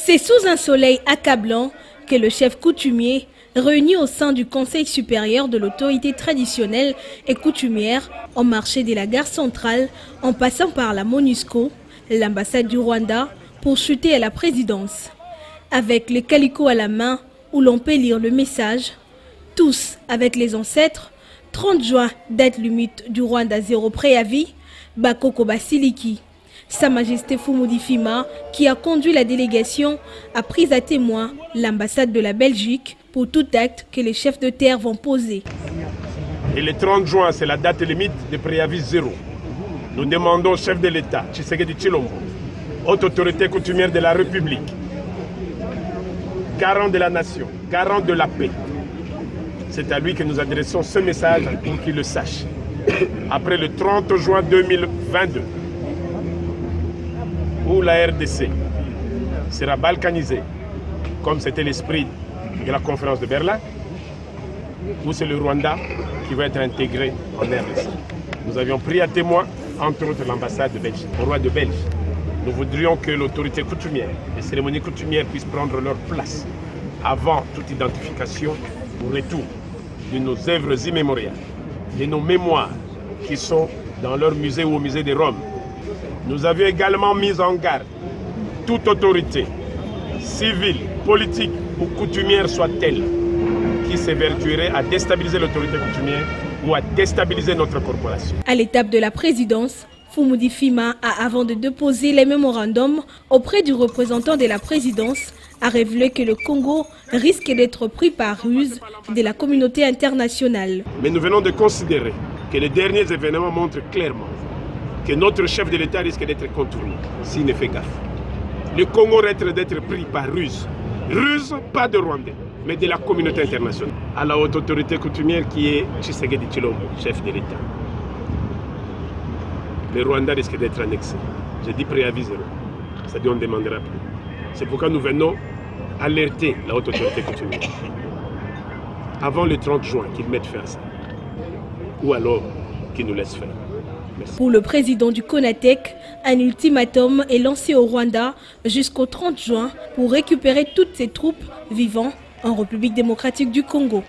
C'est sous un soleil accablant que le chef coutumier, réuni au sein du Conseil supérieur de l'autorité traditionnelle et coutumière, ont marché de la gare centrale en passant par la MONUSCO, l'ambassade du Rwanda, pour chuter à la présidence. Avec les calicots à la main, où l'on peut lire le message, tous avec les ancêtres, 30 juin, date limite du Rwanda zéro préavis, Bakoko Basiliki. Sa Majesté Fumudi Fima, qui a conduit la délégation, a pris à témoin l'ambassade de la Belgique pour tout acte que les chefs de terre vont poser. Et le 30 juin, c'est la date limite de préavis zéro. Nous demandons au chef de l'État, Tshisekedi Tshilombo, haute autorité coutumière de la République, garant de la nation, garant de la paix. C'est à lui que nous adressons ce message pour qu'il le sache. Après le 30 juin 2022, où la RDC sera balkanisée, comme c'était l'esprit de la conférence de Berlin, où c'est le Rwanda qui va être intégré en RDC. Nous avions pris à témoin, entre autres, l'ambassade de Belgique, au roi de Belgique. Nous voudrions que l'autorité coutumière, les cérémonies coutumières puissent prendre leur place avant toute identification au retour de nos œuvres immémoriales, de nos mémoires qui sont dans leur musée ou au musée de Rome. Nous avions également mis en garde toute autorité, civile, politique ou coutumière soit-elle, qui s'évertuerait à déstabiliser l'autorité coutumière ou à déstabiliser notre corporation. À l'étape de la présidence, Fumudi Fima a, avant de déposer les mémorandums auprès du représentant de la présidence, a révélé que le Congo risque d'être pris par ruse de la communauté internationale. Mais nous venons de considérer que les derniers événements montrent clairement que notre chef de l'État risque d'être contourné s'il ne fait gaffe. Le Congo risque d'être pris par ruse. Ruse, pas de Rwandais, mais de la communauté internationale. À la haute autorité coutumière qui est Tshisekedi Tshilombo, chef de l'État. Le Rwanda risque d'être annexé. J'ai dit préavis zéro. C'est-à-dire on ne demandera plus. C'est pourquoi nous venons alerter la haute autorité coutumière. Avant le 30 juin, qu'ils mettent faire ça. Ou alors qu'ils nous laissent faire. Merci. Pour le président du CONATEC, un ultimatum est lancé au Rwanda jusqu'au 30 juin pour récupérer toutes ses troupes vivant en République démocratique du Congo.